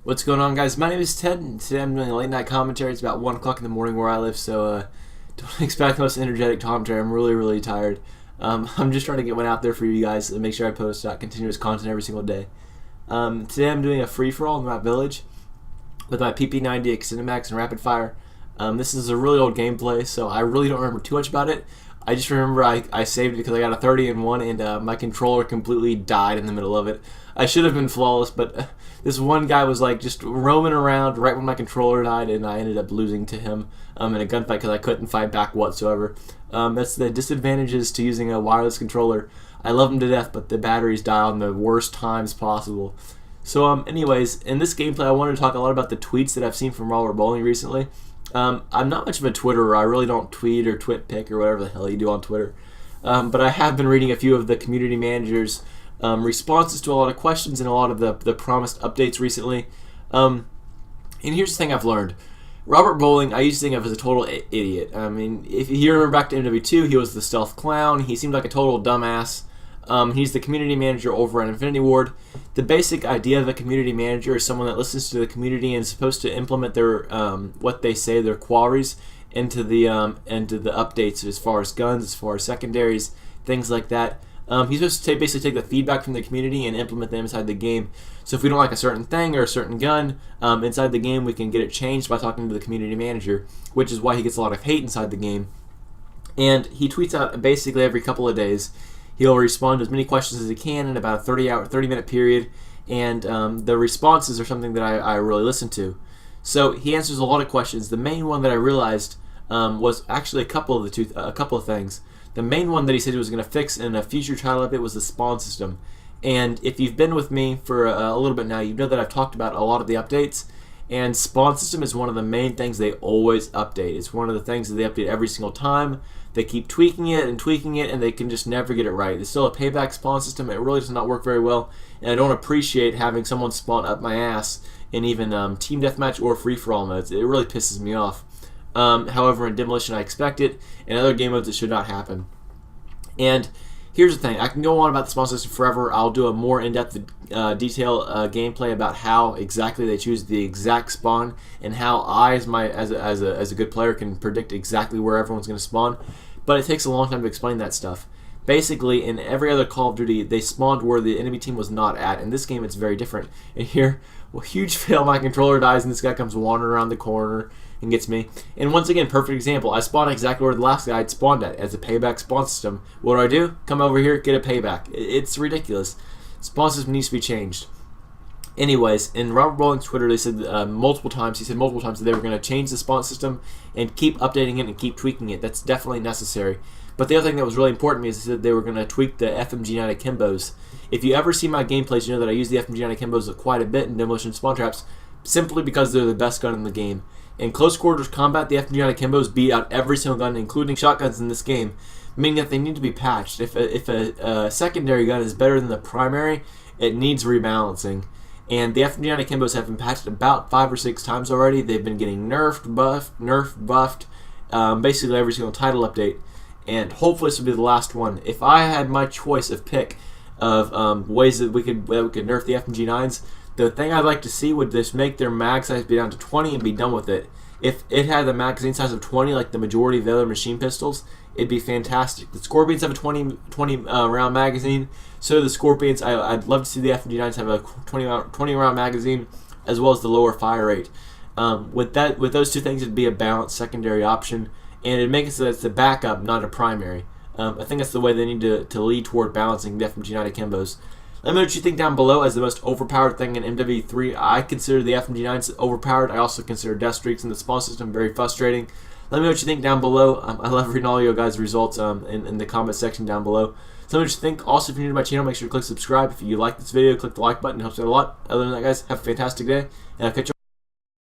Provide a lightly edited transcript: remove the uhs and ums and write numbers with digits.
What's going on, guys? My name is Ted, and today I'm doing a late night commentary. It's about 1 o'clock in the morning where I live, so don't expect the most energetic commentary. I'm really tired. I'm just trying to get one out there for you guys and make sure I post continuous content every single day. Today I'm doing a free-for-all in the M.O.A.B Village with my PP90 Extended Max and Rapid Fire. This is a really old gameplay, so I really don't remember too much about it. I just remember I saved it because I got a 30 in one, and my controller completely died in the middle of it. I should have been flawless, but this one guy was like just roaming around right when my controller died, and I ended up losing to him in a gunfight because I couldn't fight back whatsoever. That's the disadvantages to using a wireless controller. I love them to death, but the batteries die on the worst times possible. So anyways, in this gameplay I wanted to talk a lot about the tweets that I've seen from Robert Bowling recently. I'm not much of a Twitterer. I really don't tweet or twitpic or whatever the hell you do on Twitter. But I have been reading a few of the community managers' responses to a lot of questions and a lot of the promised updates recently. And here's the thing I've learned. Robert Bowling, I used to think of as a total idiot. I mean, if you remember back to MW2, he was the stealth clown. He seemed like a total dumbass. He's the community manager over at Infinity Ward. The basic idea of a community manager is someone that listens to the community and is supposed to implement their what they say, their queries into the updates as far as guns, as far as secondaries, things like that. He's supposed to basically take the feedback from the community and implement them inside the game. So if we don't like a certain thing or a certain gun inside the game, we can get it changed by talking to the community manager, which is why he gets a lot of hate inside the game. And he tweets out basically every couple of days. He'll respond to as many questions as he can in about a 30-minute period, and the responses are something that I really listen to. So he answers a lot of questions. The main one that I realized was actually a couple of things. The main one that he said he was going to fix in a future title update was the spawn system. And if you've been with me for a little bit now, you know that I've talked about a lot of the updates. And spawn system is one of the main things they always update. It's one of the things that they update every single time. They keep tweaking it, and they can just never get it right. It's still a payback spawn system. It really does not work very well, and I don't appreciate having someone spawn up my ass in even team deathmatch or free-for-all modes. It really pisses me off. However, in Demolition I expect it. In other game modes it should not happen. And here's the thing. I can go on about the spawn system forever. I'll do a more in-depth detail gameplay about how exactly they choose the exact spawn and how I, as a good player, can predict exactly where everyone's going to spawn. But it takes a long time to explain that stuff. Basically, in every other Call of Duty, they spawned where the enemy team was not at. In this game, it's very different. And here, well, huge fail, my controller dies, and this guy comes wandering around the corner and gets me. And once again, perfect example. I spawned exactly where the last guy had spawned at, as a payback spawn system. What do? Come over here, get a payback. It's ridiculous. Spawn system needs to be changed. Anyways, in Robert Bowling's Twitter, they said multiple times that they were going to change the spawn system and keep updating it and keep tweaking it. That's definitely necessary. But the other thing that was really important to me is they said they were going to tweak the FMG9 Akimbos. If you ever see my gameplays, you know that I use the FMG9 Akimbos quite a bit in Demolition Spawn Traps, simply because they're the best gun in the game. In close quarters combat, the FMG9 Akimbos beat out every single gun, including shotguns in this game, meaning that they need to be patched. If a secondary gun is better than the primary, it needs rebalancing. And the FMG9 Akimbos have been patched about 5 or 6 times already. They've been getting nerfed, buffed, basically every single title update. And hopefully this will be the last one. If I had my choice of pick of ways that we could nerf the FMG9s, the thing I'd like to see would just make their mag size be down to 20 and be done with it. If it had the magazine size of 20 like the majority of the other machine pistols, it'd be fantastic. The Scorpions have a 20 round magazine. So the Scorpions, I'd love to see the FMG9s have a 20 round magazine, as well as the lower fire rate. With those two things, it'd be a balanced secondary option, and it'd make it so that it's a backup, not a primary. I think that's the way they need to lead toward balancing the FMG9 Akimbos. Let me know what you think down below as the most overpowered thing in MW3. I consider the FMG9s overpowered. I also consider death streaks in the spawn system very frustrating. Let me know what you think down below. I love reading all your guys' results in the comment section down below. Tell me what you think. Also, if you're new to my channel, make sure to click subscribe. If you like this video, click the like button. It helps out a lot. Other than that, guys, have a fantastic day, and I'll catch you